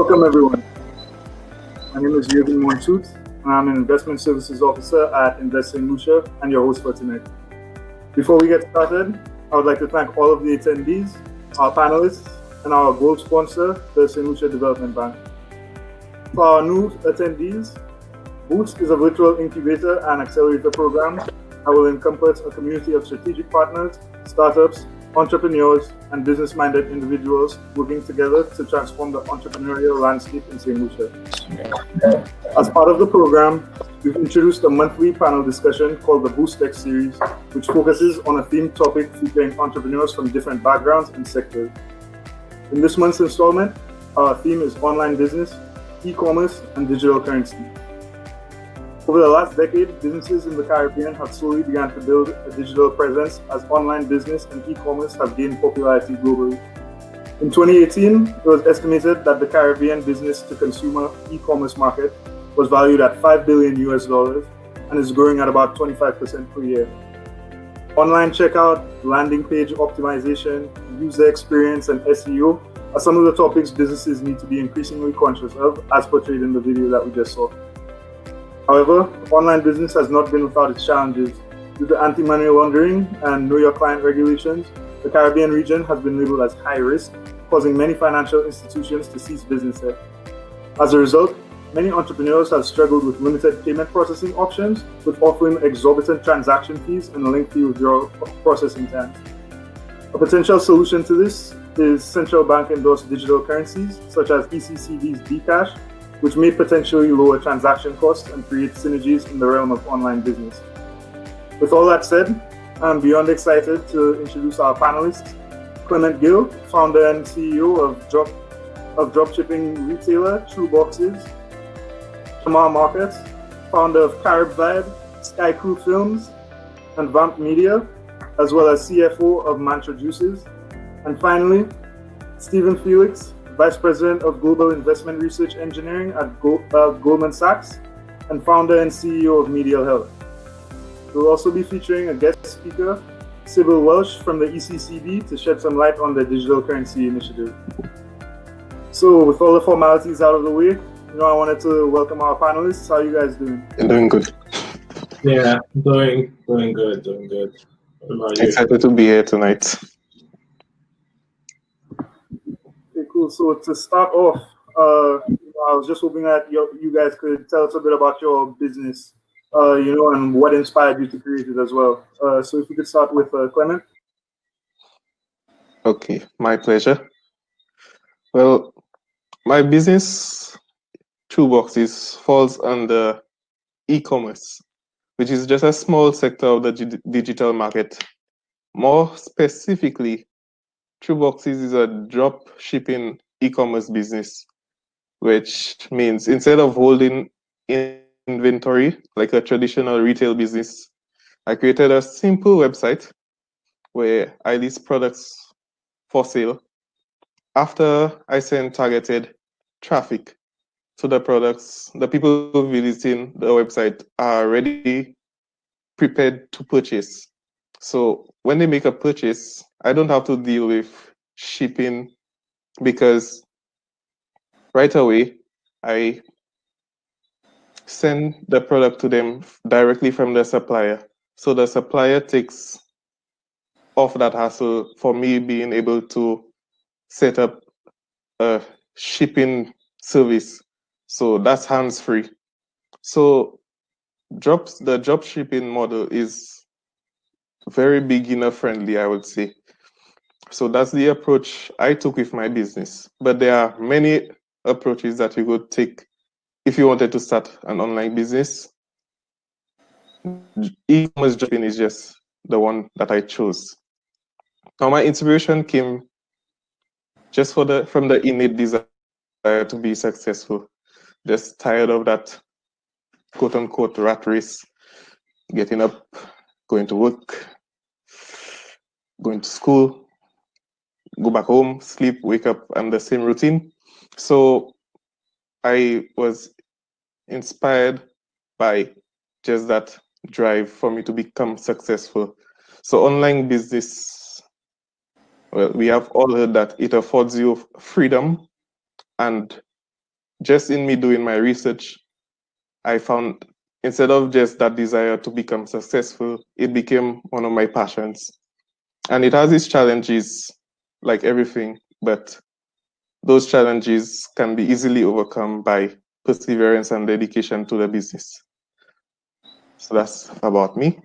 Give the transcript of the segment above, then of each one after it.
Welcome everyone. My name is Jurgen Montoute, and I'm an Investment Services Officer at Invest Saint Lucia and your host for tonight. Before we get started, I would like to thank all of the attendees, our panelists, and our gold sponsor, the Saint Lucia Development Bank. For our new attendees, Boost is a virtual incubator and accelerator program that will encompass a community of strategic partners, startups, entrepreneurs, and business-minded individuals working together to transform the entrepreneurial landscape in St. Lucia. As part of the program, we've introduced a monthly panel discussion called the Boost Tech Series, which focuses on a themed topic featuring entrepreneurs from different backgrounds and sectors. In this month's installment, our theme is online business, e-commerce, and digital currency. Over the last decade, businesses in the Caribbean have slowly begun to build a digital presence as online business and e-commerce have gained popularity globally. In 2018, it was estimated that the Caribbean business-to-consumer e-commerce market was valued at $5 billion and is growing at about 25% per year. Online checkout, landing page optimization, user experience, and SEO are some of the topics businesses need to be increasingly conscious of, as portrayed in the video that we just saw. However, online business has not been without its challenges. Due to anti-money laundering and know your client regulations, the Caribbean region has been labeled as high risk, causing many financial institutions to cease business here. As a result, many entrepreneurs have struggled with limited payment processing options, with offering exorbitant transaction fees and lengthy withdrawal processing times. A potential solution to this is central bank endorsed digital currencies, such as ECCB's Bcash, which may potentially lower transaction costs and create synergies in the realm of online business. With all that said, I'm beyond excited to introduce our panelists. Clement Gill, founder and CEO of dropshipping retailer True Boxes. Shamar Marcus, founder of CaribVybe, SkyCrew Films, and Vammped Media, as well as CFO of Mantra Juices. And finally, Stephen Felix, Vice President of Global Investment Research Engineering at Goldman Sachs, and founder and CEO of Medial Health. We'll also be featuring a guest speaker, Sybil Welsh from the ECCB, to shed some light on the digital currency initiative. So with all the formalities out of the way, I wanted to welcome our panelists. How are you guys doing? I'm doing good. Yeah, doing good. What about you? Excited to be here tonight. Okay, cool. So to start off, I was just hoping that you guys could tell us a bit about your business, and what inspired you to create it as well. So if we could start with Clement. Okay, my pleasure. Well, my business, True Boxes, falls under e-commerce, which is just a small sector of the digital market. More specifically, True Boxes is a drop shipping e-commerce business, which means instead of holding inventory like a traditional retail business, I created a simple website where I list products for sale. After I send targeted traffic to the products, the people visiting the website are already prepared to purchase. So when they make a purchase, I don't have to deal with shipping because right away I send the product to them directly from the supplier. So the supplier takes off that hassle for me being able to set up a shipping service. So that's hands-free. So the drop shipping model is very beginner friendly, I would say. So that's the approach I took with my business. But there are many approaches that you could take if you wanted to start an online business. E-commerce dropping is just the one that I chose. Now my inspiration came just from the innate desire to be successful. Just tired of that quote unquote rat race, getting up, going to work, going to school, go back home, sleep, wake up, and the same routine. So I was inspired by just that drive for me to become successful. So online business, well, we have all heard that it affords you freedom and just in me doing my research, I found instead of just that desire to become successful, it became one of my passions. And it has its challenges, like everything, but those challenges can be easily overcome by perseverance and dedication to the business. So that's about me.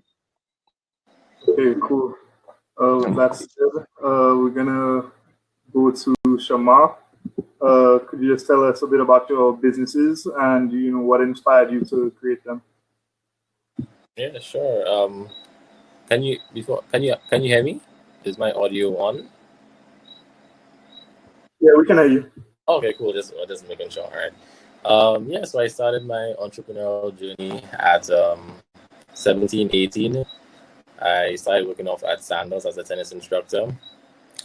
Okay, cool. That's it. We're gonna go to Shamar. Could you just tell us a bit about your businesses and what inspired you to create them? Yeah, sure. Can you hear me? Is my audio on? Yeah, we can hear you. Okay, cool. Just making sure. All right. Yeah, so I started my entrepreneurial journey at 17, 18. I started working off at Sandals as a tennis instructor.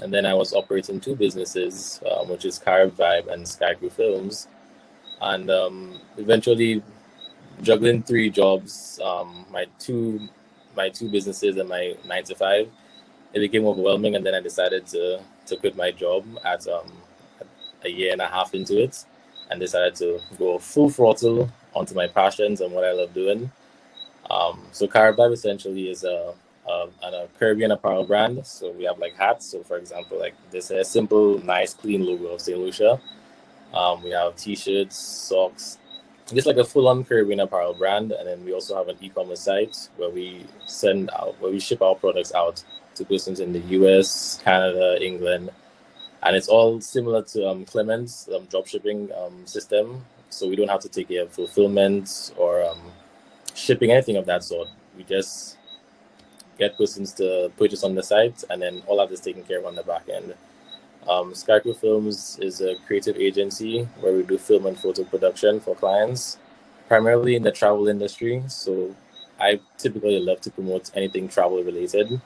And then I was operating two businesses, which is CaribVybe and SkyCrew Films. And eventually juggling 3 jobs, my two businesses and my 9 to 5, it became overwhelming. And then I decided to quit my job at a year and a half into it, and decided to go full throttle onto my passions and what I love doing. So CaribVybe essentially is a Caribbean apparel brand. So we have like hats. So for example, like this is a simple, nice, clean logo of Saint Lucia. We have t-shirts, socks, just like a full-on Caribbean apparel brand. And then we also have an e-commerce site where we ship our products out to persons in the US, Canada, England. And it's all similar to Clement's dropshipping system. So we don't have to take care of fulfillment or shipping, anything of that sort. We just get persons to purchase on the site, and then all of this taken care of on the back end. SkyCrew Films is a creative agency where we do film and photo production for clients, primarily in the travel industry. So I typically love to promote anything travel related.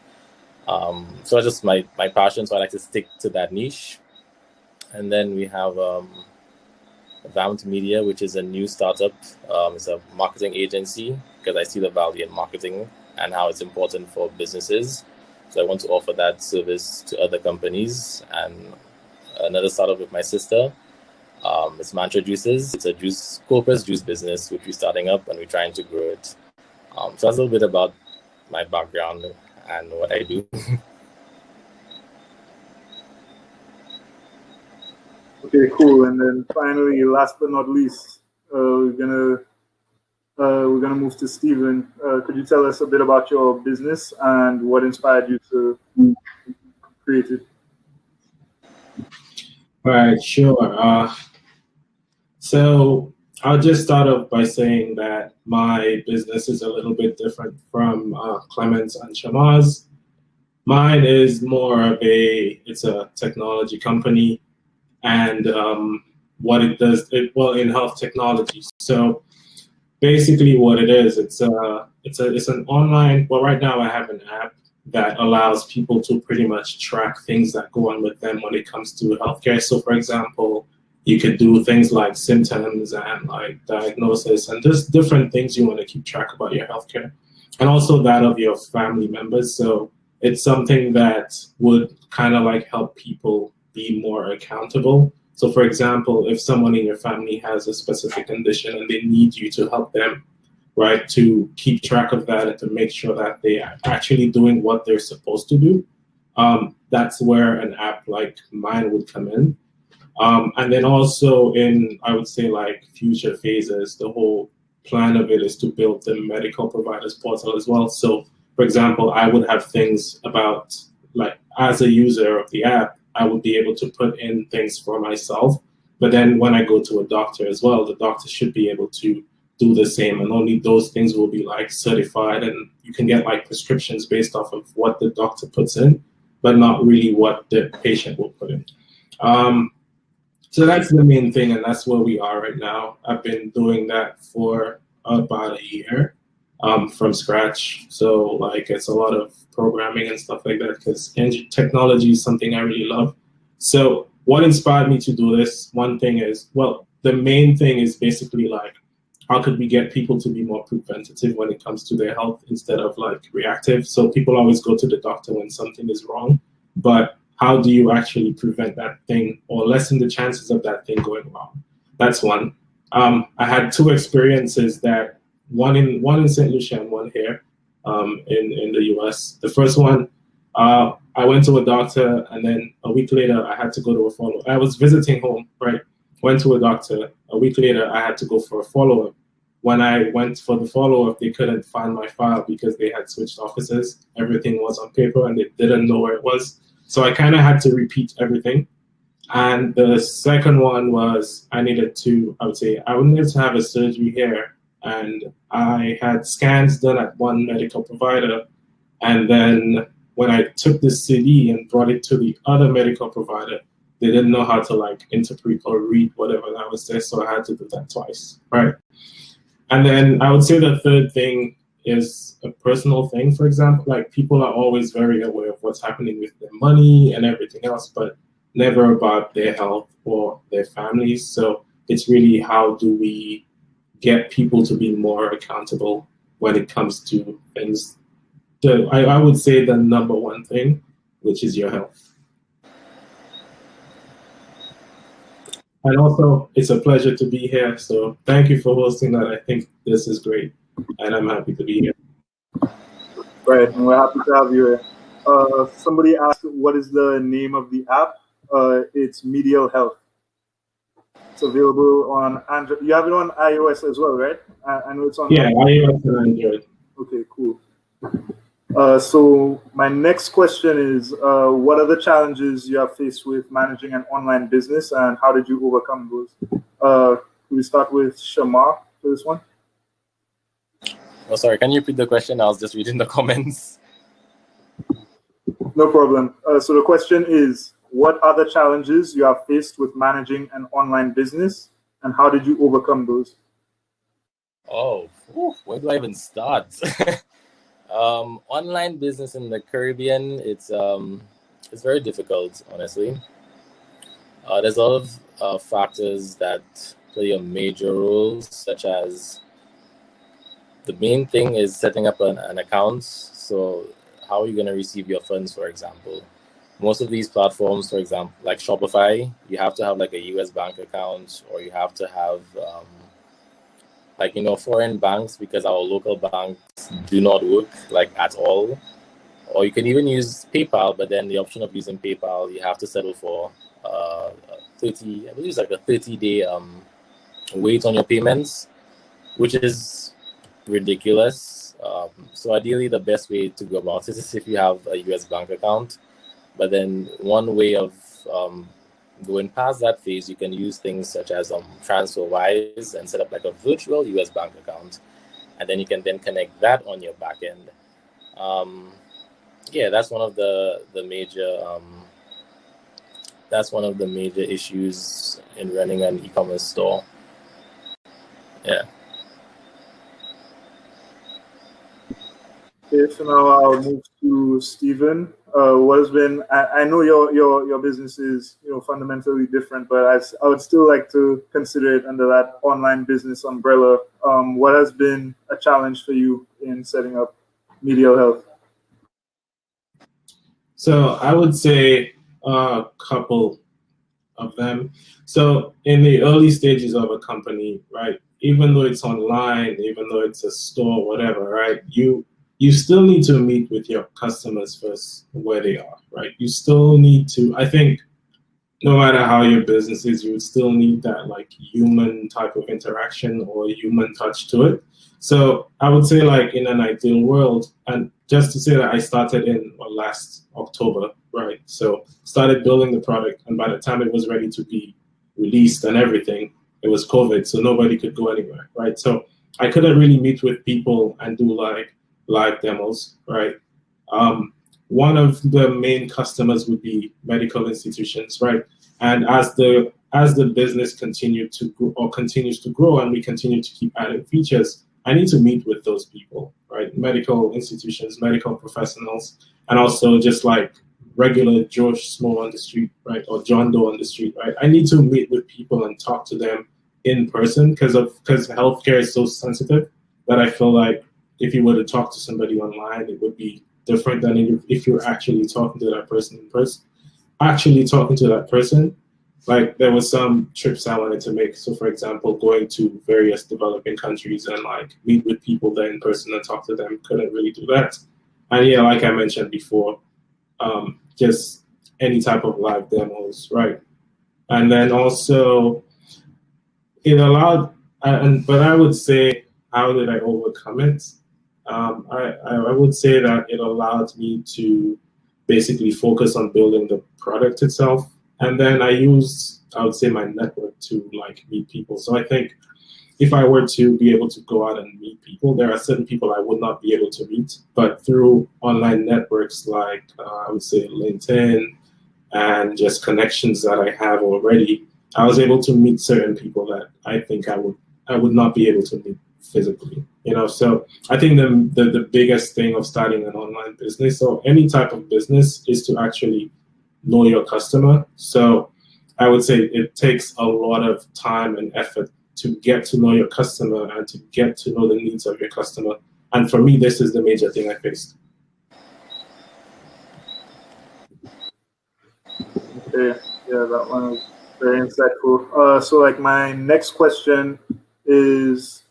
So that's just my passion, so I like to stick to that niche. And then we have Vammped Media, which is a new startup. It's a marketing agency because I see the value in marketing and how it's important for businesses. So I want to offer that service to other companies. And another startup with my sister, it's Mantra Juices. It's a cold-pressed juice business, which we're starting up and we're trying to grow it. So that's a little bit about my background and what I do. Okay, cool. And then finally, last but not least, we're gonna move to Stephen. Could you tell us a bit about your business and what inspired you to create it? All right, sure. So I'll just start off by saying that my business is a little bit different from Clement's and Shamar's. Mine is more of it's a technology company, and what it does, in health technology. So basically what it is, it's an online, well, right now I have an app that allows people to pretty much track things that go on with them when it comes to healthcare. So for example, you could do things like symptoms and like diagnosis and just different things you want to keep track about your healthcare, and also that of your family members. So it's something that would kind of like help people be more accountable. So for example, if someone in your family has a specific condition and they need you to help them, right, to keep track of that and to make sure that they are actually doing what they're supposed to do, that's where an app like mine would come in. And then also in, I would say, like future phases, the whole plan of it is to build the medical providers portal as well. So for example, I would have things about, like, as a user of the app, I would be able to put in things for myself. But then when I go to a doctor as well, the doctor should be able to do the same, and only those things will be like certified, and you can get like prescriptions based off of what the doctor puts in, but not really what the patient will put in. So that's the main thing, and that's where we are right now. I've been doing that for about a year from scratch. So like it's a lot of programming and stuff like that, because technology is something I really love. So what inspired me to do this? One thing is, well, the main thing is basically like, how could we get people to be more preventative when it comes to their health instead of like reactive? So people always go to the doctor when something is wrong, but how do you actually prevent that thing or lessen the chances of that thing going wrong? That's one. I had two experiences that one in Saint Lucia and one here in the US. The first one, I went to a doctor, and then a week later I had to go to a follow-up. I was visiting home, right? Went to a doctor. A week later I had to go for a follow-up. When I went for the follow-up, they couldn't find my file because they had switched offices. Everything was on paper and they didn't know where it was. So I kind of had to repeat everything. And the second one was I needed to have a surgery here. And I had scans done at one medical provider. And then when I took the CD and brought it to the other medical provider, they didn't know how to like interpret or read whatever that was there. So I had to do that twice, right? And then I would say the third thing is a personal thing. For example, like people are always very aware of what's happening with their money and everything else, but never about their health or their families. So it's really how do we get people to be more accountable when it comes to things. I would say the number one thing, which is your health. And also, it's a pleasure to be here. So thank you for hosting that. I think this is great, and I'm happy to be here. Right, and we're happy to have you here. Somebody asked, what is the name of the app? It's Medial Health. It's available on Android. You have it on iOS as well, right? I know it's on. Yeah, iOS and Android. Okay, cool. So my next question is, what are the challenges you have faced with managing an online business, and how did you overcome those? Can we start with Shamar for this one? Oh, sorry, can you repeat the question? I was just reading the comments. No problem. So the question is, what are the challenges you have faced with managing an online business, and how did you overcome those? Oh, where do I even start? Online business in the Caribbean, it's very difficult, honestly. There's a lot of factors that play a major role, such as the main thing is setting up an account. So how are you going to receive your funds, for example? Most of these platforms, for example, like Shopify, you have to have like a US bank account, or you have to have foreign banks, because our local banks do not work like at all. Or you can even use PayPal, but then the option of using PayPal, you have to settle for 30-day wait on your payments, which is ridiculous. So ideally, the best way to go about it is if you have a US bank account. But then one way of going past that phase, you can use things such as TransferWise and set up like a virtual US bank account, and then you can then connect that on your back end. That's one of the major issues in running an e-commerce store. Yeah. Okay, so now I'll move to Stephen. What has been? I know your business is fundamentally different, but I would still like to consider it under that online business umbrella. What has been a challenge for you in setting up Medial Health? So I would say a couple of them. So in the early stages of a company, right, even though it's online, even though it's a store, whatever, right, you still need to meet with your customers first where they are, right? You still need to, I think, no matter how your business is, you would still need that like human type of interaction or human touch to it. So I would say like in an ideal world, and just to say that I started in last October, right? So started building the product, and by the time it was ready to be released and everything, it was COVID, so nobody could go anywhere, right? So I couldn't really meet with people and do like live demos, right? One of the main customers would be medical institutions, right? And as the business continues to grow, and we continue to keep adding features, I need to meet with those people, right? Medical institutions, medical professionals, and also just like regular Joe Schmo on the street, right? Or John Doe on the street, right? I need to meet with people and talk to them in person because healthcare is so sensitive that I feel like if you were to talk to somebody online, it would be different than if you're actually talking to that person in person. Actually talking to that person like there was some trips I wanted to make. So for example, going to various developing countries and like meet with people there in person and talk to them, couldn't really do that. And yeah, like I mentioned before, just any type of live demos, right? And then also it allowed, but I would say, how did I overcome it? I would say that it allowed me to basically focus on building the product itself. And then I would say, my network to like meet people. So I think if I were to be able to go out and meet people, there are certain people I would not be able to meet, but through online networks like I would say LinkedIn and just connections that I have already, I was able to meet certain people that I think I would not be able to meet physically. So I think the biggest thing of starting an online business or any type of business is to actually know your customer. So I would say it takes a lot of time and effort to get to know your customer and to get to know the needs of your customer. And for me, this is the major thing I faced. Okay, yeah, that one was very insightful. So like my next question is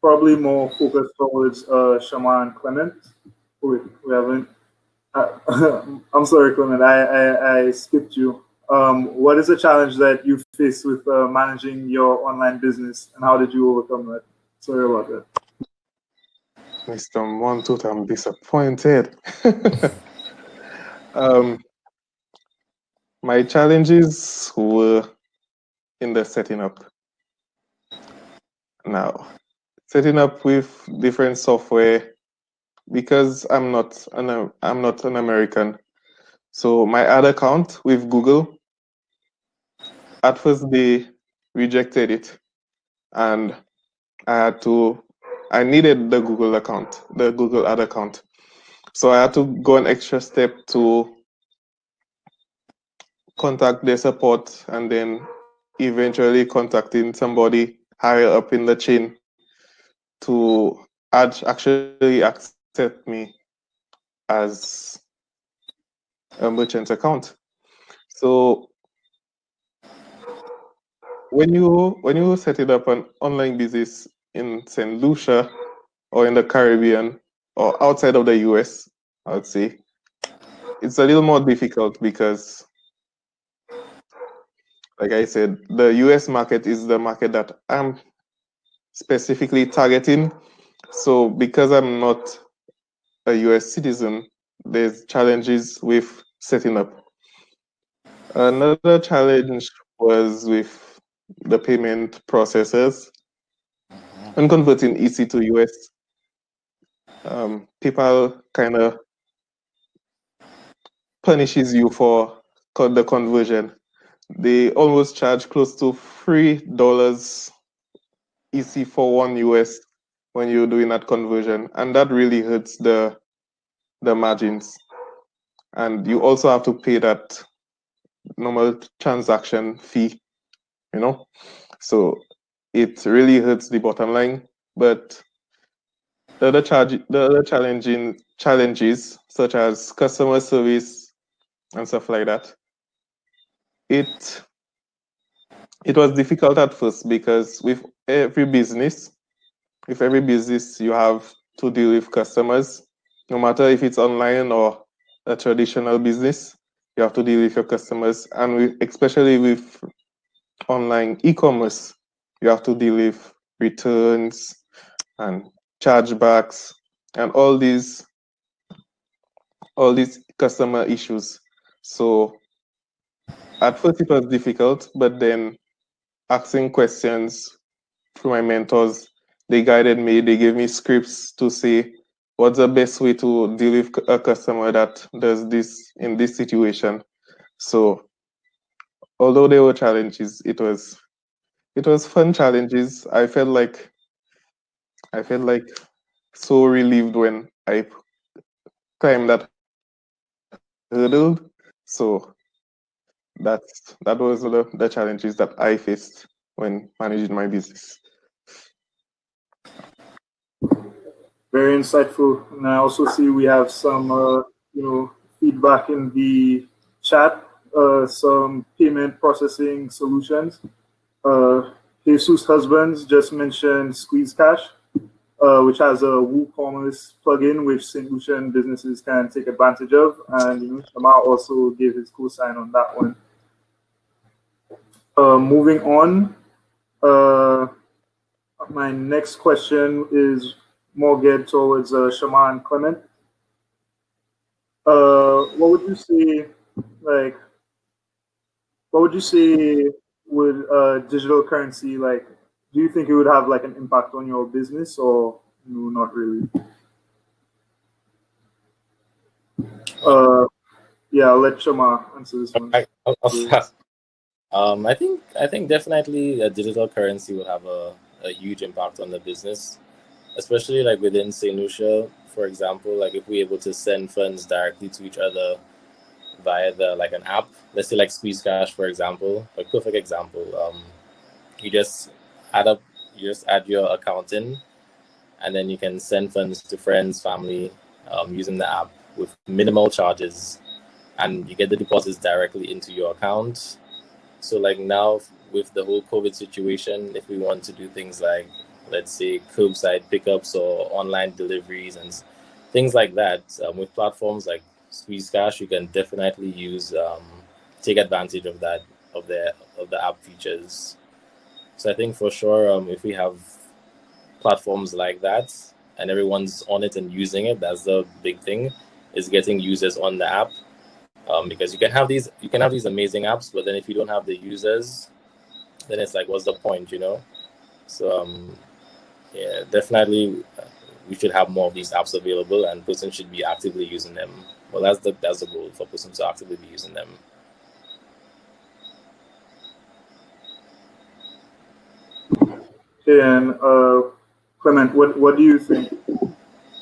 probably more focused towards Shamar and Clement. Wait, we haven't. I'm sorry, Clement. I skipped you. What is the challenge that you face with managing your online business, and how did you overcome that? Sorry about that. Mr. Montoute, I'm disappointed. My challenges were in the setting up. Now, setting up with different software, because I'm not an American. So my ad account with Google, at first they rejected it, and I needed the Google account, the Google ad account. So I had to go an extra step to contact their support and then eventually contacting somebody higher up in the chain to actually accept me as a merchant account. So when you set it up an online business in Saint Lucia or in the Caribbean or outside of the US, I would say it's a little more difficult because, like I said, the US market is the market that I'm specifically targeting. So because I'm not a US citizen, there's challenges with setting up. Another challenge was with the payment processors and converting EC to US. PayPal kind of punishes you for the conversion. They almost charge close to $3 EC for $1 US when you're doing that conversion, and that really hurts the margins. And you also have to pay that normal transaction fee, so it really hurts the bottom line. But the other challenges such as customer service and stuff like that, it was difficult at first because with every business you have to deal with customers, no matter if it's online or a traditional business. You have to deal with your customers, and especially with online e-commerce, you have to deal with returns and chargebacks and all these customer issues. So at first it was difficult, but then asking questions through my mentors, they guided me. They gave me scripts to say what's the best way to deal with a customer that does this in this situation. So although there were challenges, it was fun challenges. I felt like so relieved when I climbed that hurdle. So that was the challenges that I faced when managing my business. Very insightful. And I also see we have some, feedback in the chat. some payment processing solutions. Jesus' husbands just mentioned Squeeze Cash, which has a WooCommerce plugin which St. Lucian businesses can take advantage of. And Shamar also gave his cosign on that one. Moving on, my next question is more geared towards Shamar and Clement. What would you say, what would you say would digital currency, do you think it would have an impact on your business, or no, not really? Yeah, I'll let Shamar answer this one. I think definitely a digital currency will have a huge impact on the business, especially within Saint Lucia, for example. If we're able to send funds directly to each other via an app, let's say Squeeze Cash, for example, a perfect example. You just add your account in, and then you can send funds to friends, family, using the app with minimal charges, and you get the deposits directly into your account. So now with the whole COVID situation, if we want to do things let's say curbside pickups or online deliveries and things like that, with platforms like Squeeze Cash, you can definitely take advantage of that, of the app features. So I think for sure, if we have platforms like that and everyone's on it and using it, that's the big thing, is getting users on the app. Because you can have these amazing apps, but then if you don't have the users, then it's what's the point, So yeah, definitely we should have more of these apps available, and persons should be actively using them. Well, that's the goal, for persons to actively be using them. Okay, and Clement, what do you think?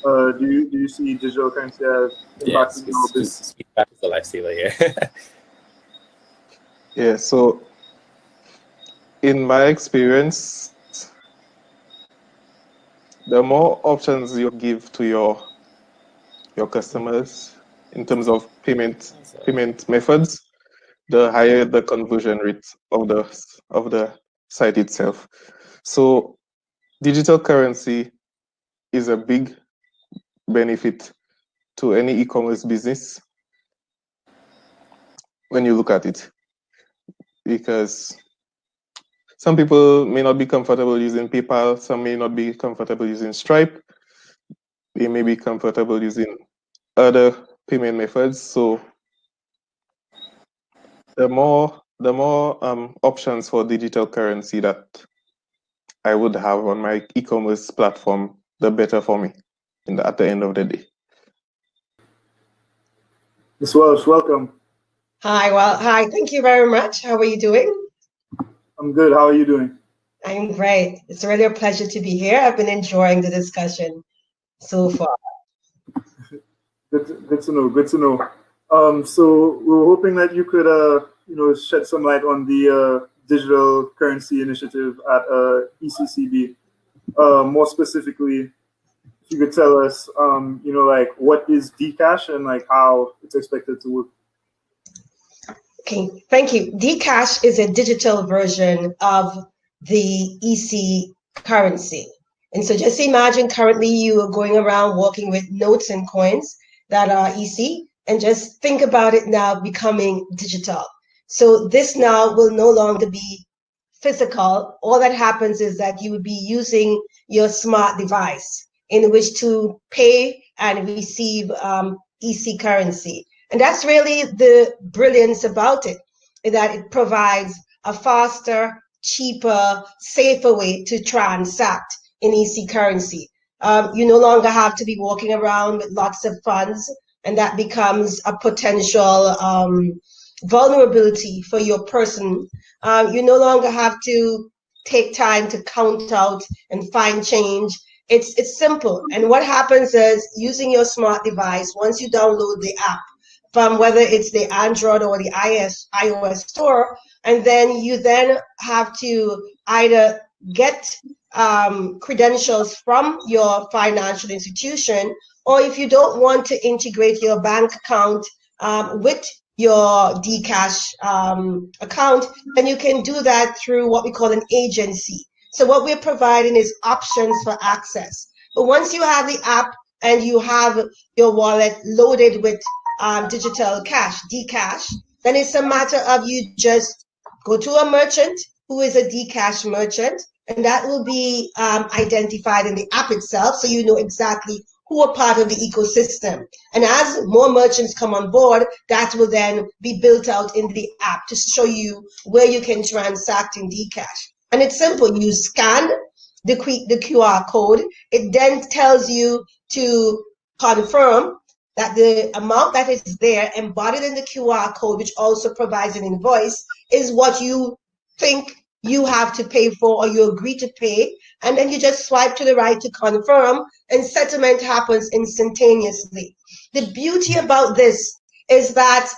Do you see digital currency as impacting your business? Speak back to the lifesaver here. Yeah, so in my experience, the more options you give to your customers in terms of payment methods, the higher the conversion rate of the site itself. So digital currency is a big benefit to any e-commerce business when you look at it, because some people may not be comfortable using PayPal, some may not be comfortable using Stripe, they may be comfortable using other payment methods. So the more options for digital currency that I would have on my e-commerce platform, the better for me at the end of the day. Ms. Welsh, welcome. Hi, thank you very much. How are you doing? I'm good. How are you doing? I'm great. It's really a pleasure to be here. I've been enjoying the discussion so far. Good to know. Good to know. So we were hoping that you could, shed some light on the digital currency initiative at ECCB. More specifically, if you could tell us, what is Dcash and how it's expected to work. Okay, thank you. Dcash is a digital version of the EC currency. And so just imagine currently you are going around walking with notes and coins that are EC, and just think about it now becoming digital. So this now will no longer be physical. All that happens is that you would be using your smart device in which to pay and receive EC currency. And that's really the brilliance about it, that it provides a faster, cheaper, safer way to transact in EC currency. You no longer have to be walking around with lots of funds, and that becomes a potential vulnerability for your person. You no longer have to take time to count out and find change. It's simple. And what happens is, using your smart device, once you download the app from whether it's the Android or the iOS store, and then you then have to either get credentials from your financial institution, or if you don't want to integrate your bank account with your Dcash account, then you can do that through what we call an agency. So what we're providing is options for access. But once you have the app and you have your wallet loaded with digital cash, Dcash, then it's a matter of you just go to a merchant who is a Dcash merchant, and that will be identified in the app itself, so you know exactly who are part of the ecosystem. And as more merchants come on board, that will then be built out in the app to show you where you can transact in Dcash. And it's simple. You scan the QR code. It then tells you to confirm that the amount that is there embodied in the QR code, which also provides an invoice, is what you think you have to pay for or you agree to pay. And then you just swipe to the right to confirm, and settlement happens instantaneously. The beauty about this is that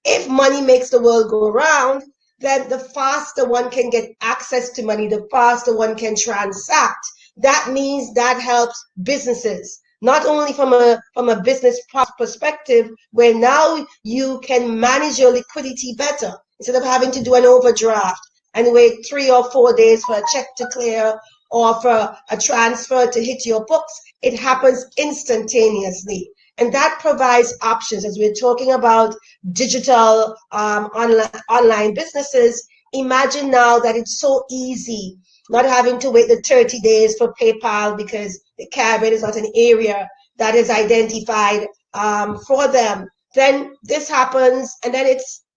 if money makes the world go around, then the faster one can get access to money, the faster one can transact. That means that helps businesses, not only from a business perspective, where now you can manage your liquidity better instead of having to do an overdraft and wait 3 or 4 days for a check to clear or for a transfer to hit your books. It happens instantaneously. And that provides options. As we're talking about digital online businesses, imagine now that it's so easy, not having to wait the 30 days for PayPal because the Caribbean is not an area that is identified for them. Then this happens, and then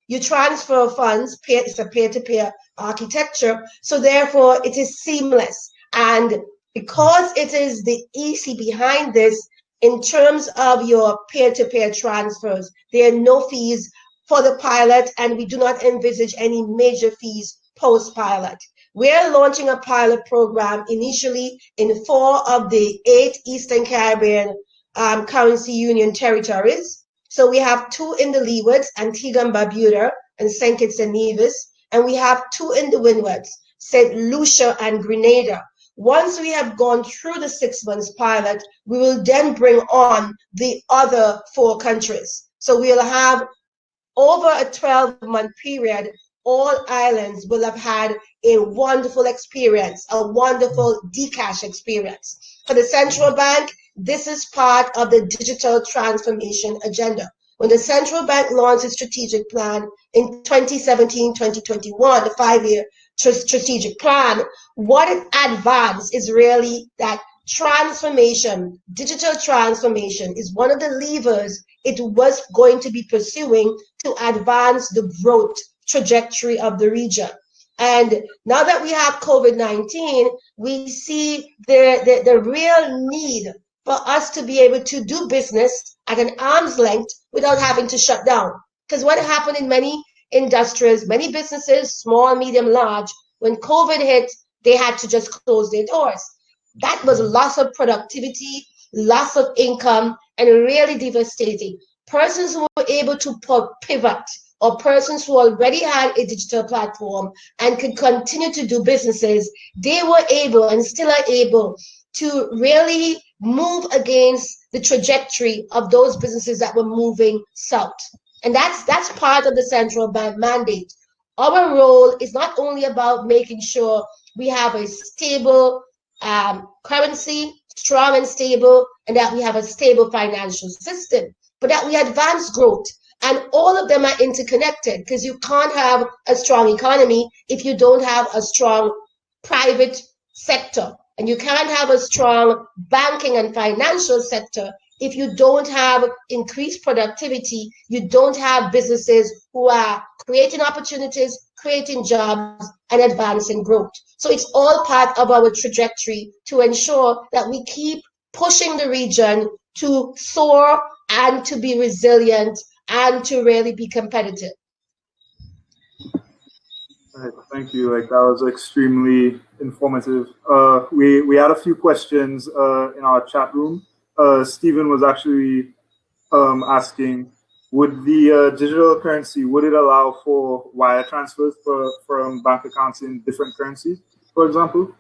you transfer funds. It's a peer-to-peer architecture, so therefore it is seamless. And because it is the EC behind this, in terms of your peer-to-peer transfers, there are no fees for the pilot, and we do not envisage any major fees post-pilot. We're launching a pilot program initially in 4 of the 8 Eastern Caribbean currency union territories. So we have 2 in the Leewards, Antigua and Barbuda, and St. Kitts and Nevis, and we have 2 in the Windwards, Saint Lucia and Grenada. Once we have gone through the 6 months pilot, we will then bring on the other 4 countries. So we'll have, over a 12-month period, all islands will have had a wonderful experience, a wonderful Dcash experience. For the central bank, this is part of the digital transformation agenda. When the central bank launched its strategic plan in 2017-2021, the 5-year strategic plan, what it advanced is really that transformation. Digital transformation is one of the levers it was going to be pursuing to advance the growth trajectory of the region. And now that we have COVID-19, we see the real need for us to be able to do business at an arm's length without having to shut down. Because what happened in many industries, many businesses, small, medium, large, when COVID hit, they had to just close their doors. That was loss of productivity, loss of income, and really devastating. Persons who were able to pivot, or persons who already had a digital platform and could continue to do businesses, they were able and still are able to really move against the trajectory of those businesses that were moving south. And that's part of the central bank mandate. Our role is not only about making sure we have a stable currency, strong and stable, and that we have a stable financial system, but that we advance growth. And all of them are interconnected, because you can't have a strong economy if you don't have a strong private sector. And you can't have a strong banking and financial sector if you don't have increased productivity. You don't have businesses who are creating opportunities, creating jobs, and advancing growth. So it's all part of our trajectory to ensure that we keep pushing the region to soar and to be resilient and to really be competitive. Right, thank you. Like, that was extremely informative. We had a few questions in our chat room. Stephen was actually asking, would the digital currency, would it allow for wire transfers from bank accounts in different currencies, for example?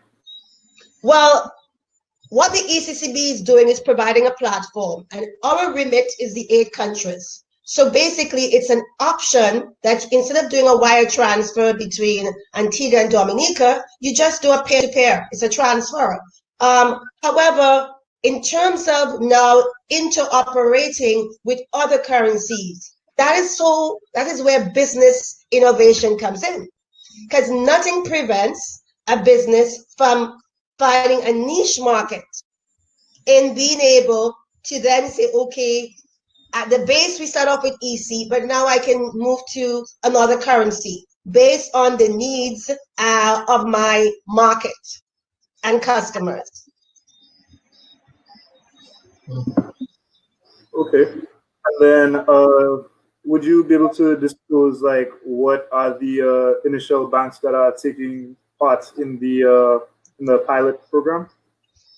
Well, what the ECCB is doing is providing a platform, and our remit is the 8 countries. So basically, it's an option that instead of doing a wire transfer between Antigua and Dominica, you just do a peer-to-peer. It's a transfer. However, in terms of now interoperating with other currencies, that is where business innovation comes in. Because nothing prevents a business from finding a niche market and being able to then say, okay, at the base we start off with EC, but now I can move to another currency based on the needs of my market and customers. Okay. And then would you be able to disclose like what are the initial banks that are taking part in the pilot program?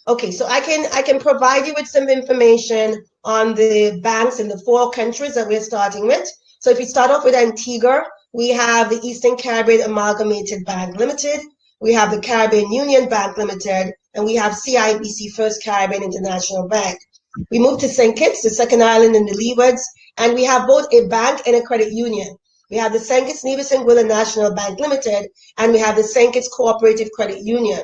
Okay, so I can provide you with some information on the banks in the 4 countries that we're starting with. So if we start off with Antigua, we have the Eastern Caribbean Amalgamated Bank Limited, we have the Caribbean Union Bank Limited, and we have CIBC First Caribbean International Bank. We move to St. Kitts, the second island in the Leewards, and we have both a bank and a credit union. We have the St. Kitts Nevis and Gill National Bank Limited, and we have the St. Kitts Cooperative Credit Union.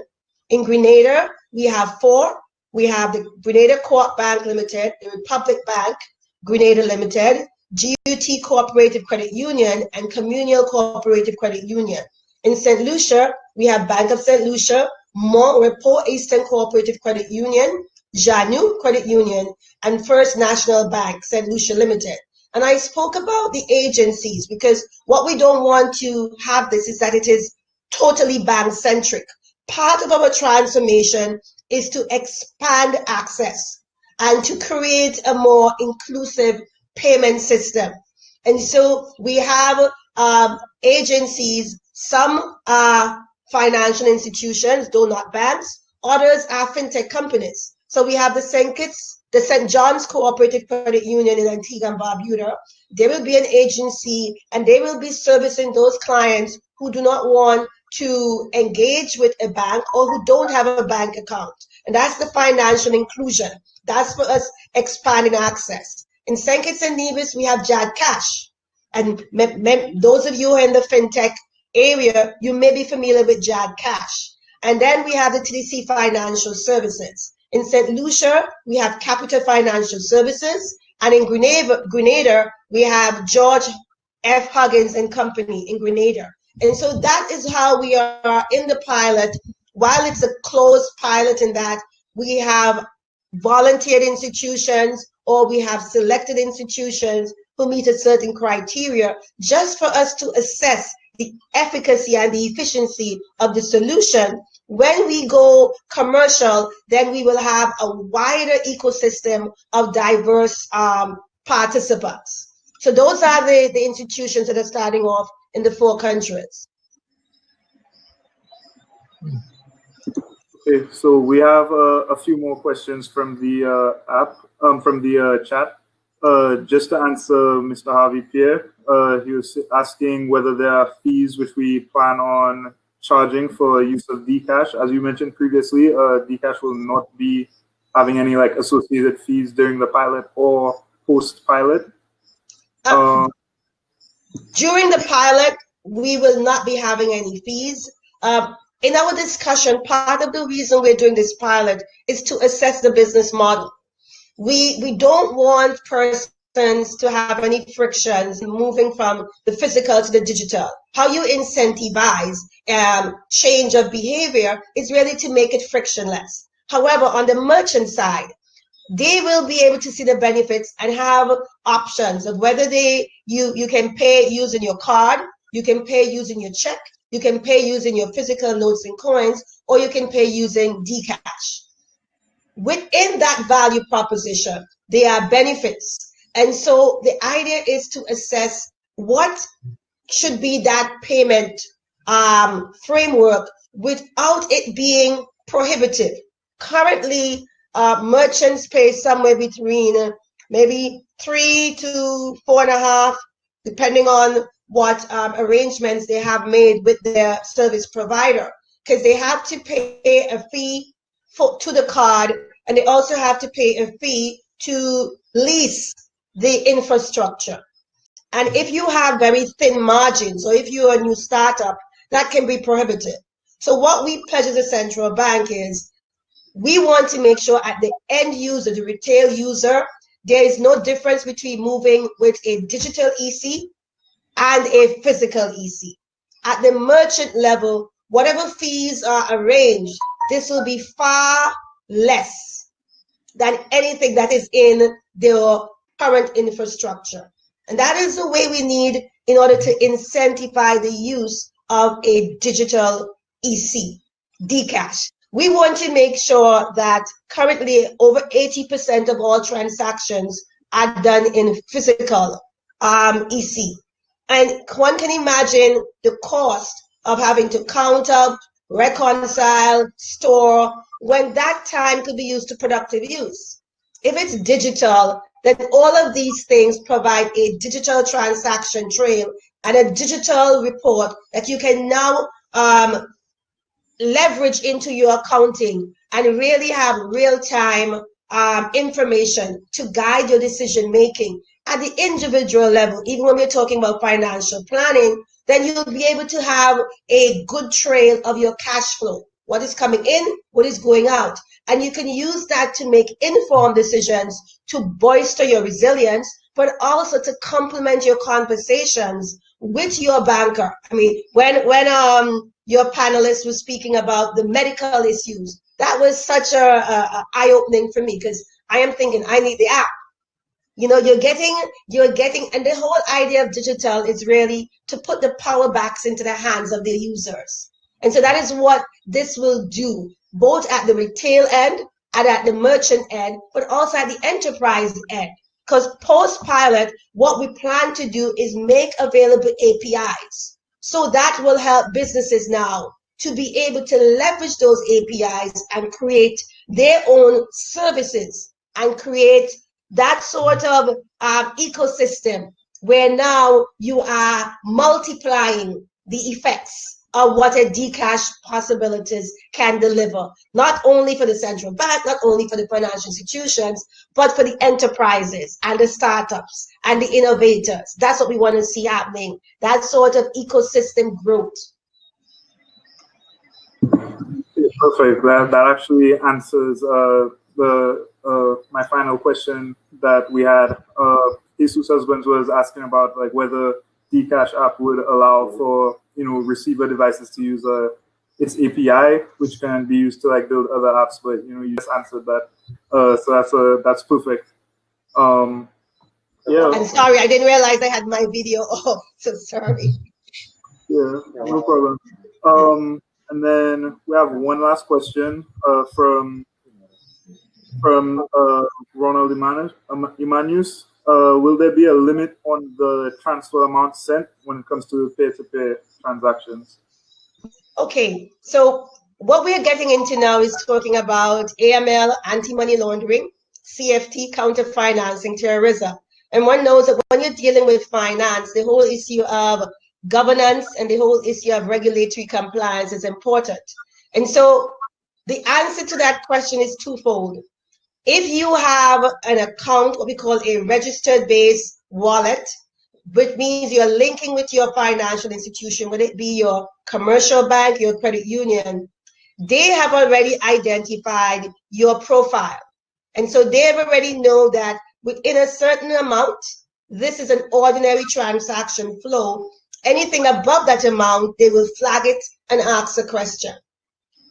In Grenada, we have 4. We have the Grenada Co-op Bank Limited, the Republic Bank, Grenada Limited, GUT Cooperative Credit Union, and Communal Cooperative Credit Union. In St. Lucia, we have Bank of St. Lucia, Mont Repos Eastern Cooperative Credit Union, Janu Credit Union, and First National Bank, St. Lucia Limited. And I spoke about the agencies because what we don't want to have this is that it is totally bank-centric. Part of our transformation is to expand access and to create a more inclusive payment system. And so we have agencies, some are financial institutions, though not banks, others are fintech companies. So we have the St. John's Cooperative Credit Union in Antigua and Barbuda. There will be an agency and they will be servicing those clients who do not want to engage with a bank or who don't have a bank account. And that's the financial inclusion. That's for us expanding access. In St. Kitts and Nevis, we have JAD Cash. And those of you who are in the fintech area, you may be familiar with JAD Cash. And then we have the TDC Financial Services. In St. Lucia, we have Capital Financial Services. And in Grenada, we have George F. Huggins and Company in Grenada. And so that is how we are in the pilot. While it's a closed pilot in that we have volunteered institutions or we have selected institutions who meet a certain criteria just for us to assess the efficacy and the efficiency of the solution. When we go commercial, then we will have a wider ecosystem of diverse participants. So those are the institutions that are starting off in the 4 countries. Okay, so we have a few more questions from the from the chat. Just to answer Mr. Harvey Pierre, he was asking whether there are fees which we plan on charging for use of Dcash. As you mentioned previously, Dcash will not be having any like associated fees during the pilot or post-pilot. During the pilot, we will not be having any fees. In our discussion, part of the reason we're doing this pilot is to assess the business model. We don't want persons to have any frictions moving from the physical to the digital. How you incentivize change of behavior is really to make it frictionless. However, on the merchant side, they will be able to see the benefits and have options of whether you can pay using your card, you can pay using your check, you can pay using your physical notes and coins, or you can pay using Dcash. Within that value proposition, there are benefits. And so the idea is to assess what should be that payment framework without it being prohibitive. Currently, merchants pay somewhere between maybe 3 to 4.5, depending on what arrangements they have made with their service provider, because they have to pay a fee to the card, and they also have to pay a fee to lease the infrastructure. And if you have very thin margins, or if you're a new startup, that can be prohibitive. So what we pledge as a central bank is we want to make sure at the end user, the retail user, there is no difference between moving with a digital EC and a physical EC. At the merchant level, whatever fees are arranged, this will be far less than anything that is in their current infrastructure. And that is the way we need in order to incentivize the use of a digital EC, Dcash. We want to make sure that currently over 80% of all transactions are done in physical EC. And one can imagine the cost of having to count up, reconcile, store, when that time could be used to productive use. If it's digital, then all of these things provide a digital transaction trail and a digital report that you can now leverage into your accounting and really have real-time information to guide your decision making at the individual level. Even when we're talking about financial planning, then you'll be able to have a good trail of your cash flow, what is coming in, what is going out. And you can use that to make informed decisions to bolster your resilience, but also to complement your conversations with your banker. I mean, when your panelist was speaking about the medical issues, that was such a eye-opening for me, because I am thinking I need the app. You know, you're getting, and the whole idea of digital is really to put the power backs into the hands of the users. And so that is what this will do, both at the retail end and at the merchant end, but also at the enterprise end. Because post-pilot, what we plan to do is make available APIs. So that will help businesses now to be able to leverage those APIs and create their own services and create that sort of ecosystem where now you are multiplying the effects of what a Dcash possibilities can deliver, not only for the central bank, not only for the financial institutions, but for the enterprises and the startups and the innovators. That's what we want to see happening, that sort of ecosystem growth. Perfect. That actually answers my final question that we had. Jesus' husband was asking about like whether Dcash app would allow for receiver devices to use its API, which can be used to like build other apps. But you just answered that, so that's perfect. Yeah. I'm sorry, I didn't realize I had my video off. So sorry. Yeah, no problem. And then we have one last question from Ronald Imanus. Will there be a limit on the transfer amount sent when it comes to peer-to-peer transactions? Okay, so what we're getting into now is talking about AML, anti-money laundering, CFT, counter-financing terrorism. And one knows that when you're dealing with finance, the whole issue of governance and the whole issue of regulatory compliance is important. And so the answer to that question is twofold. If you have an account, what we call a registered base wallet, which means you're linking with your financial institution, whether it be your commercial bank, your credit union, they have already identified your profile. And so they already know that within a certain amount, this is an ordinary transaction flow. Anything above that amount, they will flag it and ask a question.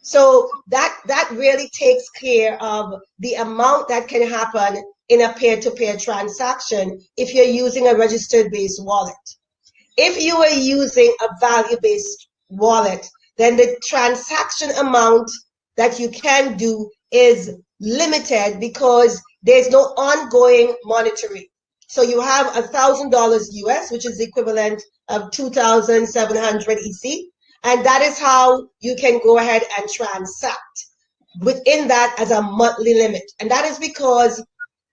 So that really takes care of the amount that can happen in a peer-to-peer transaction if you're using a registered base wallet. If you are using a value-based wallet, then the transaction amount that you can do is limited because there's no ongoing monitoring. So you have $1,000 US, which is the equivalent of 2,700 EC. And that is how you can go ahead and transact within that as a monthly limit. And that is because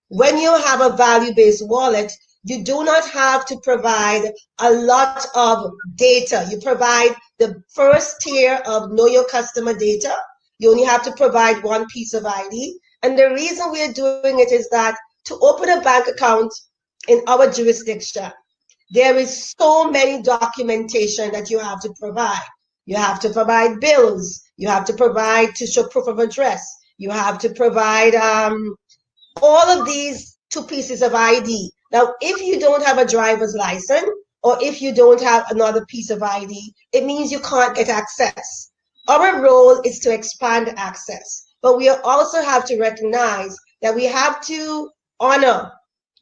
when you have a value-based wallet, you do not have to provide a lot of data. You provide the first tier of know your customer data. You only have to provide one piece of ID. And the reason we're doing it is that to open a bank account in our jurisdiction, there is so many documentation that you have to provide. You have to provide bills. You have to provide to show proof of address. You have to provide all of these 2 pieces of ID. Now, if you don't have a driver's license, or if you don't have another piece of ID, it means you can't get access. Our role is to expand access, but we also have to recognize that we have to honor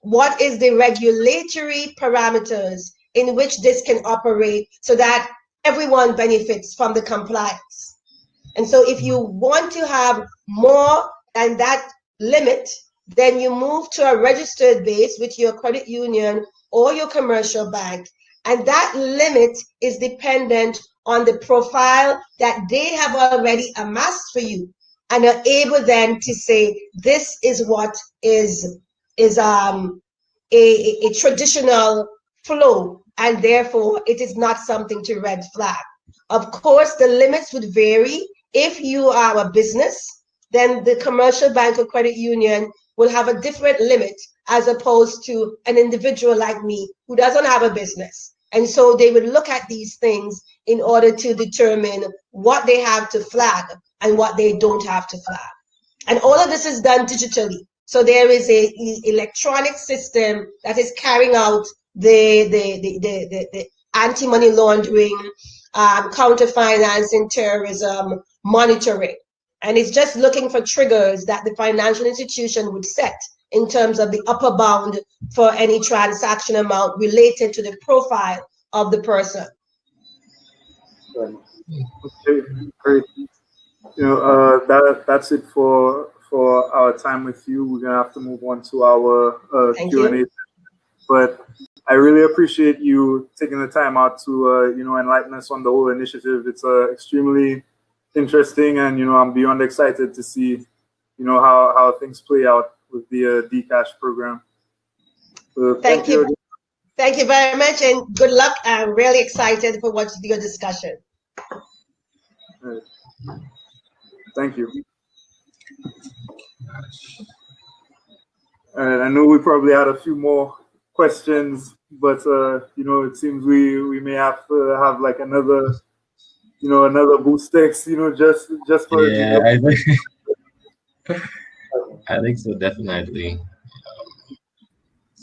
what is the regulatory parameters in which this can operate so that everyone benefits from the compliance. And so if you want to have more than that limit, then you move to a registered base with your credit union or your commercial bank. And that limit is dependent on the profile that they have already amassed for you, and are able then to say, this is what is a traditional flow, and therefore it is not something to red flag. Of course, the limits would vary. If you are a business, then the commercial bank or credit union will have a different limit as opposed to an individual like me who doesn't have a business. And so they would look at these things in order to determine what they have to flag and what they don't have to flag. And all of this is done digitally. So there is a electronic system that is carrying out the anti-money laundering, counter-financing, terrorism monitoring. And it's just looking for triggers that the financial institution would set in terms of the upper bound for any transaction amount related to the profile of the person. Okay, great. That's it for our time with you. We're gonna have to move on to our Q&A. But I really appreciate you taking the time out to enlighten us on the whole initiative. It's extremely interesting, and I'm beyond excited to see how things play out with the Dcash program. So thank you. Thank you very much, and good luck. I'm really excited for your discussion. Right. Thank you. All right, I know we probably had a few more questions, but it seems we may have to have like another boostex, just for I think so, definitely.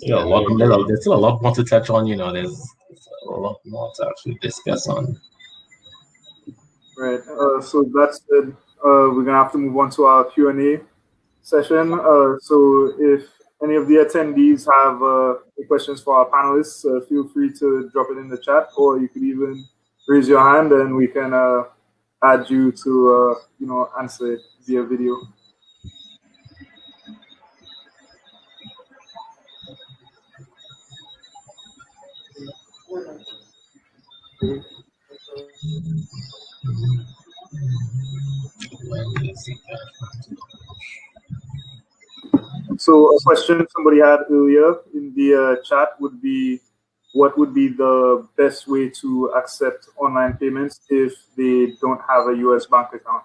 There's still a lot more to touch on. There's a lot more to actually discuss on. Right. So that's it. We're gonna have to move on to our Q&A session. So if any of the attendees have questions for our panelists, feel free to drop it in the chat, or you could even raise your hand and we can add you to answer it via video. So a question somebody had earlier in the chat would be, what would be the best way to accept online payments if they don't have a US bank account?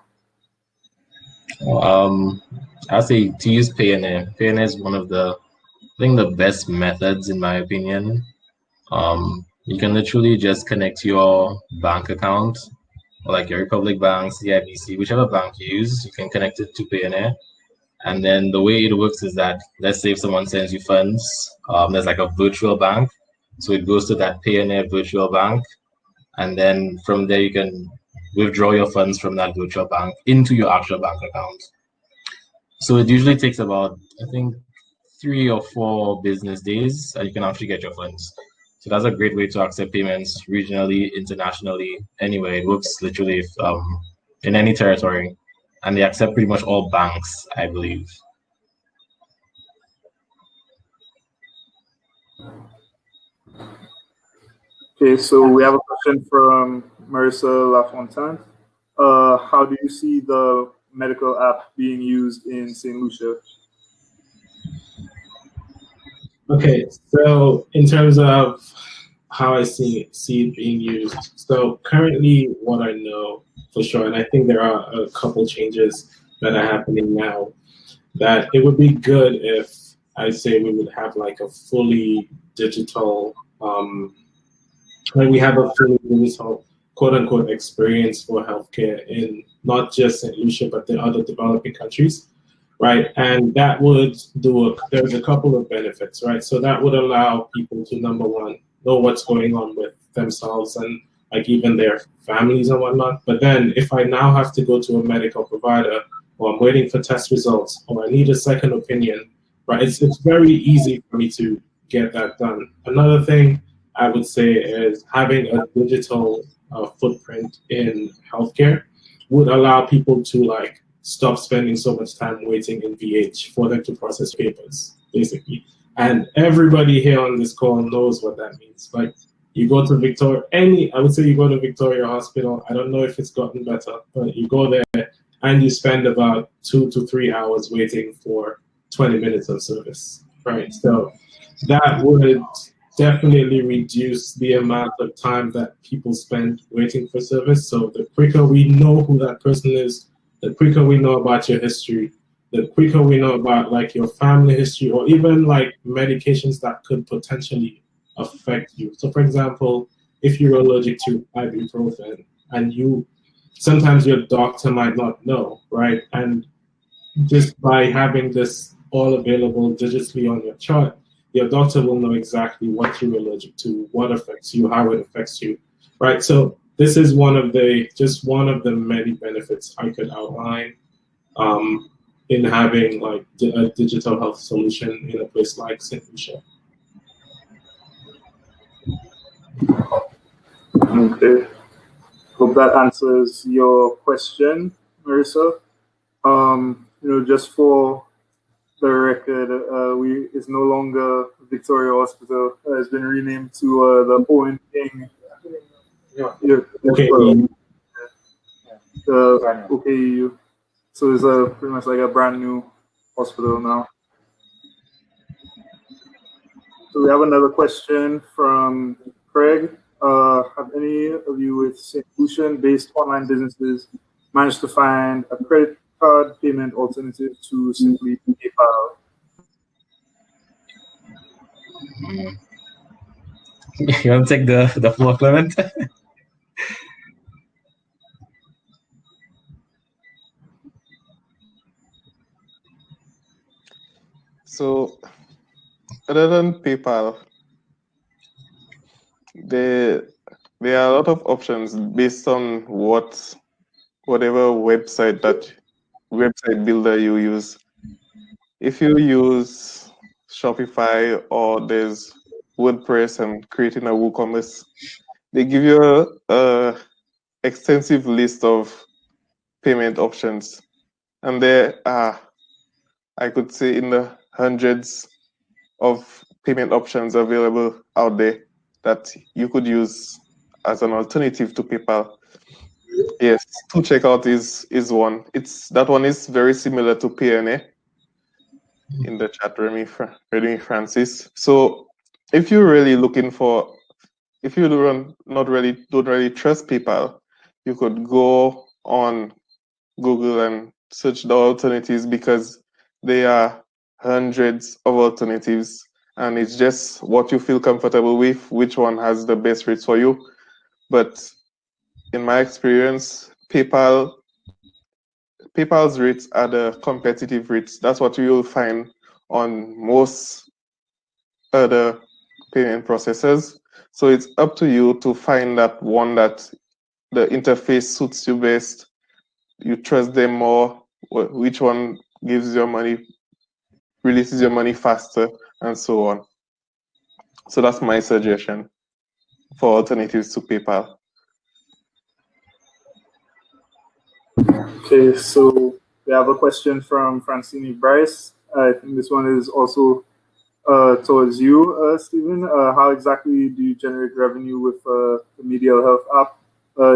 I'll say to use Payoneer. Payoneer is one of the best methods in my opinion. You can literally just connect your bank account, or like your Republic Bank, CIBC, whichever bank you use, you can connect it to Payoneer. And then the way it works is that, let's say if someone sends you funds, there's like a virtual bank. So it goes to that Payoneer virtual bank. And then from there, you can withdraw your funds from that virtual bank into your actual bank account. So it usually takes about, I think, 3 or 4 business days, and you can actually get your funds. So that's a great way to accept payments regionally, internationally, anywhere. It works literally in any territory. And they accept pretty much all banks, I believe. Okay, so we have a question from Marissa Lafontaine. How do you see the medical app being used in St. Lucia? Okay, so in terms of how I see it being used, so currently what I know for sure, and I think there are a couple changes that are happening now, that it would be good if I say we would have like a fully digital like we have a fully digital quote-unquote experience for healthcare in not just St. Lucia, but the other developing countries, right? And that would there's a couple of benefits, right? So that would allow people to, number one, know what's going on with themselves and like even their families and whatnot. But then if I now have to go to a medical provider, or I'm waiting for test results, or I need a second opinion, right? It's very easy for me to get that done. Another thing I would say is having a digital footprint in healthcare would allow people to like stop spending so much time waiting in VH for them to process papers, basically. And everybody here on this call knows what that means. Like you go to Victoria, I would say you go to Victoria Hospital. I don't know if it's gotten better, but you go there and you spend about 2 to 3 hours waiting for 20 minutes of service, right? So that would definitely reduce the amount of time that people spend waiting for service. So the quicker we know who that person is, the quicker we know about your history, the quicker we know about like your family history, or even like medications that could potentially affect you. So for example, if you're allergic to ibuprofen and sometimes your doctor might not know, right? And just by having this all available digitally on your chart, your doctor will know exactly what you're allergic to, what affects you, how it affects you, right? So this is one of the many benefits I could outline in having like a digital health solution in a place like St. Lucia. Okay. Hope that answers your question, Marissa. Just for the record, it's no longer Victoria Hospital. It's been renamed to the Owen King. OKU. So it's pretty much like a brand new hospital now. So we have another question from Craig. Have any of you with St. Lucian-based online businesses managed to find a credit card payment alternative to simply PayPal? You want to take the floor, Clement? So, other than PayPal, there are a lot of options based on whatever website builder you use. If you use Shopify or there's WordPress and creating a WooCommerce, they give you a extensive list of payment options, and there are, I could say, in the hundreds of payment options available out there that you could use as an alternative to PayPal. Yes, to checkout is one. That one is very similar to PNA in the chat, Remy Francis. So if you're really looking if you don't really trust PayPal, you could go on Google and search the alternatives, because there are hundreds of alternatives, and it's just what you feel comfortable with, which one has the best rates for you. But in my experience, PayPal's rates are the competitive rates. That's what you will find on most other payment processors. So it's up to you to find that one that the interface suits you best, you trust them more, which one gives your money, releases your money faster, and so on. So that's my suggestion for alternatives to PayPal. Okay, so we have a question from Francine Bryce. I think this one is also towards you, Stephen. How exactly do you generate revenue with the Medial Health app?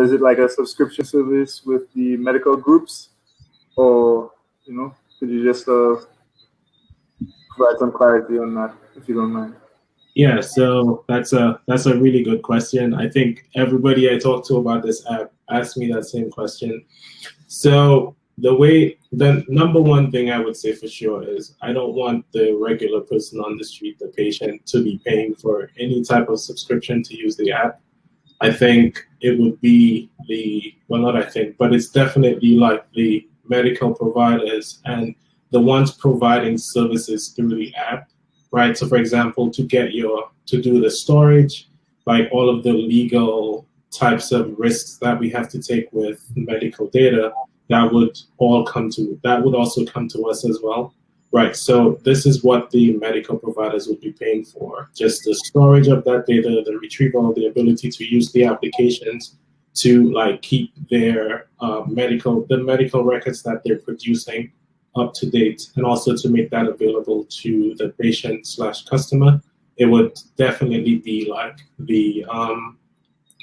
Is it like a subscription service with the medical groups, or could you just provide some clarity on that, if you don't mind? Yeah, so that's a really good question. I think everybody I talked to about this app asked me that same question. So the number one thing I would say for sure is I don't want the regular person on the street, the patient, to be paying for any type of subscription to use the app. I think it would be not I think, but it's definitely like the medical providers and the ones providing services through the app, right? So for example, to do the storage, like all of the legal types of risks that we have to take with medical data, that would also come to us as well. Right, so this is what the medical providers would be paying for, just the storage of that data, the retrieval, the ability to use the applications to like keep their medical records that they're producing up to date, and also to make that available to the patient/customer. It would definitely be like the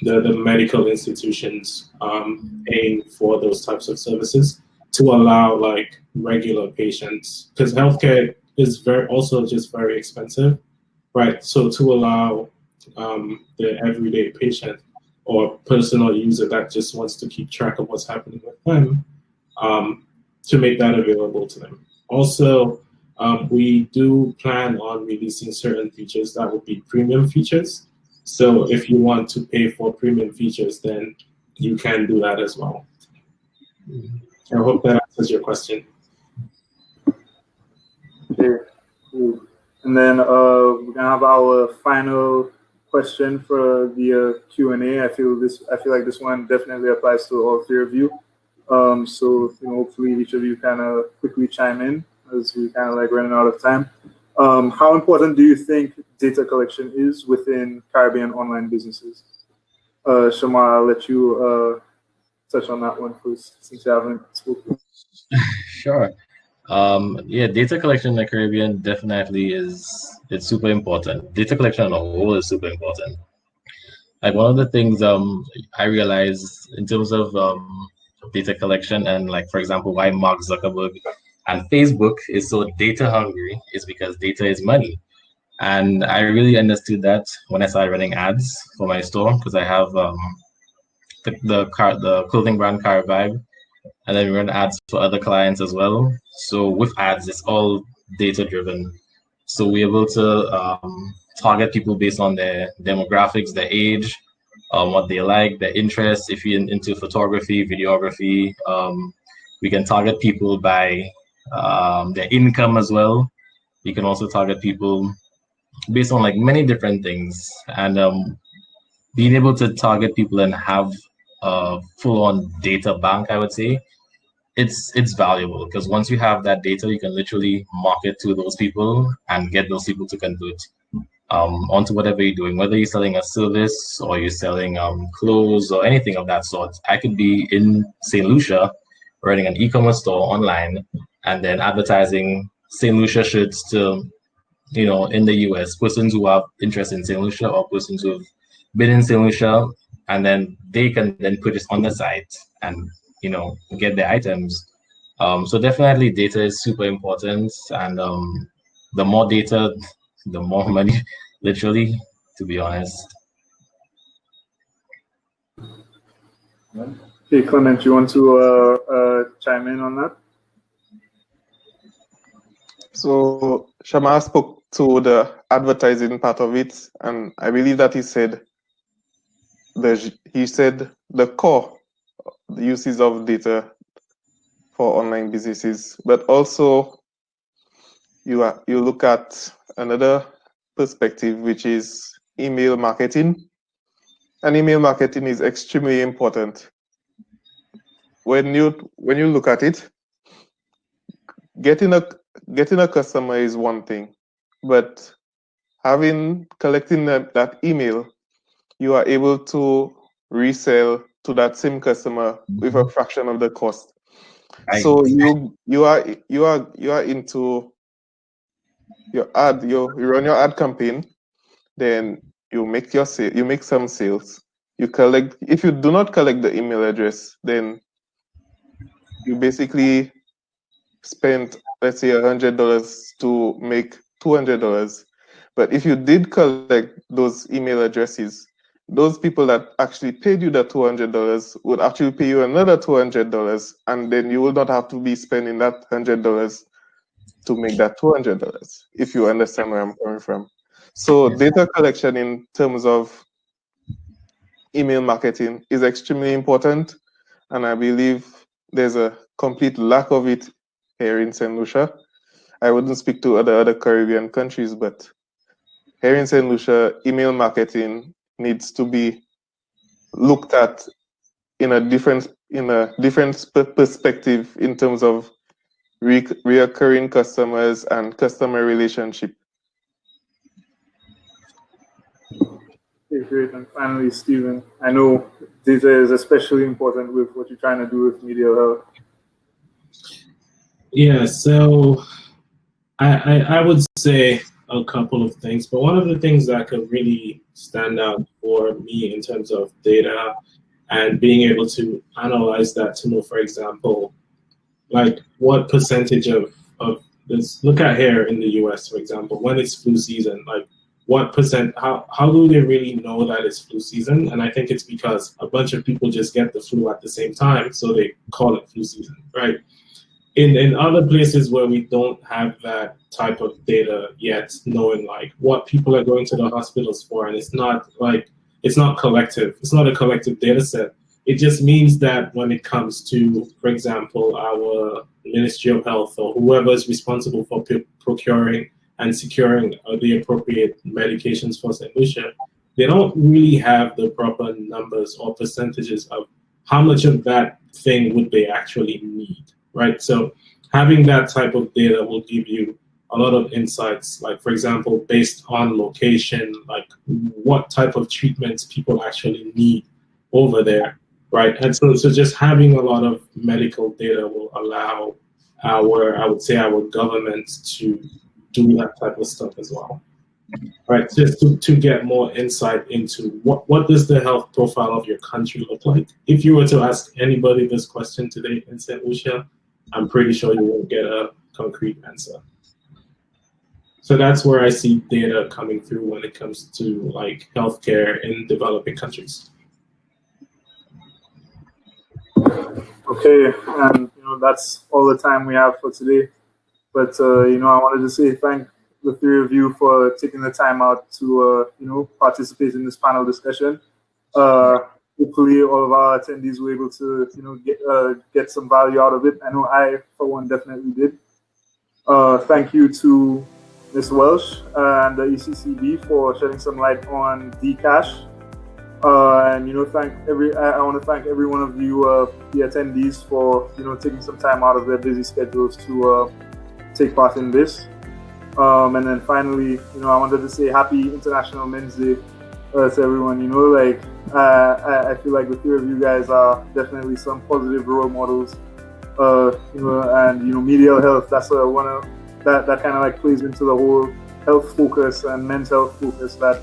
medical institutions paying for those types of services to allow like regular patients, because healthcare is very expensive, right? So to allow the everyday patient or personal user that just wants to keep track of what's happening with them, to make that available to them. Also, we do plan on releasing certain features that would be premium features. So if you want to pay for premium features, then you can do that as well. I hope that answers your question. Okay, cool. And then we're gonna have our final question for the Q&A. I feel like this one definitely applies to all three of you. So hopefully each of you kind of quickly chime in as we kind of like running out of time. How important do you think data collection is within Caribbean online businesses? Shamar, I'll let you touch on that one first, since you haven't spoken. Sure. Yeah, data collection in the Caribbean definitely it's super important. Data collection on a whole is super important. Like one of the things I realized in terms of data collection and like, for example, why Mark Zuckerberg and Facebook is so data hungry is because data is money. And I really understood that when I started running ads for my store, because I have the clothing brand CaribVybe, and then we run ads for other clients as well. So with ads, it's all data driven. So we're able to target people based on their demographics, their age, what they like, their interests. If you're into photography, videography, we can target people by their income as well. You can also target people based on like many different things, and being able to target people and have a full-on data bank, I would say, it's valuable, because once you have that data, you can literally market to those people and get those people to convert onto whatever you're doing, whether you're selling a service or you're selling clothes or anything of that sort. I could be in St. Lucia running an e-commerce store online and then advertising St. Lucia shirts to, in the US, persons who have interest in St. Lucia or persons who have been in St. Lucia, and then they can then put this on the site and get their items. So definitely data is super important, and the more data, the more money, literally, to be honest. Okay, Clement, you want to chime in on that? So Shamar spoke to the advertising part of it, and I believe that he said the core uses of data for online businesses, but also you look at another perspective, which is email marketing. And email marketing is extremely important. When you look at it, getting a customer is one thing, but collecting that email, you are able to resell to that same customer with a fraction of the cost. So you are into your ad, you run your ad campaign, then you make some sales. If you do not collect the email address, then you basically spent, let's say, $100 to make $200. But if you did collect those email addresses, those people that actually paid you that $200 would actually pay you another $200, and then you will not have to be spending that $100 to make that $200, if you understand where I'm coming from. So data collection in terms of email marketing is extremely important, and I believe there's a complete lack of it here in St. Lucia. I wouldn't speak to other Caribbean countries, but here in St. Lucia, email marketing needs to be looked at in a different perspective in terms of reoccurring customers and customer relationship. Okay, great. And finally, Stephen, I know data is especially important with what you're trying to do with media health. Yeah, so I would say a couple of things, but one of the things that could really stand out for me in terms of data and being able to analyze that to know, for example, like what percentage of this, look at here in the US, for example, when it's flu season, like what percent, how do they really know that it's flu season? And I think it's because a bunch of people just get the flu at the same time, so they call it flu season, right? In other places where we don't have that type of data yet, knowing like what people are going to the hospitals for, and it's not collective, it's not a collective data set. It just means that when it comes to, for example, our Ministry of Health or whoever is responsible for procuring and securing the appropriate medications for St. Lucia, they don't really have the proper numbers or percentages of how much of that thing would they actually need, right? So having that type of data will give you a lot of insights, like, for example, based on location, like what type of treatments people actually need over there, right? And so just having a lot of medical data will allow I would say our government to do that type of stuff as well, right? Just to get more insight into what does the health profile of your country look like. If you were to ask anybody this question today in St. Lucia, I'm pretty sure you won't get a concrete answer. So that's where I see data coming through when it comes to like healthcare in developing countries. Okay, and that's all the time we have for today. But I wanted to say thank the three of you for taking the time out to participate in this panel discussion. Hopefully, all of our attendees were able to get some value out of it. I know I, for one, definitely did. Thank you to Ms. Welsh and the ECCB for shedding some light on Dcash. And I want to thank every one of you, the attendees, for taking some time out of their busy schedules to take part in this. And then finally, I wanted to say Happy International Men's Day to everyone. I feel like the three of you guys are definitely some positive role models. And media health, that's one of that kind of like plays into the whole health focus and men's health focus that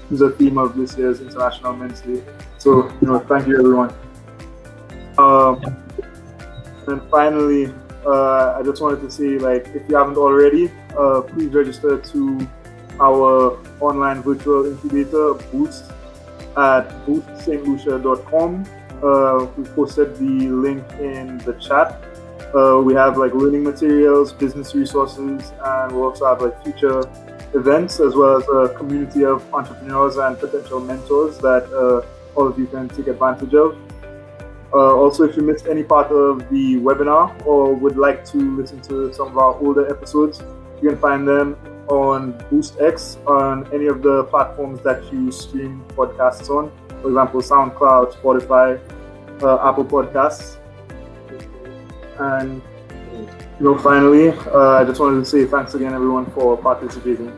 is a theme of this year's International Men's Day. So thank you everyone. And finally, I just wanted to say, like, if you haven't already, please register to our online virtual incubator Boost at booststlucia.com. We posted the link in the chat. We have like learning materials, business resources, and we also have like future events, as well as a community of entrepreneurs and potential mentors that all of you can take advantage of. Also, if you missed any part of the webinar or would like to listen to some of our older episodes, you can find them on BoostX on any of the platforms that you stream podcasts on. For example, SoundCloud, Spotify, Apple Podcasts. And finally, I just wanted to say thanks again, everyone, for participating.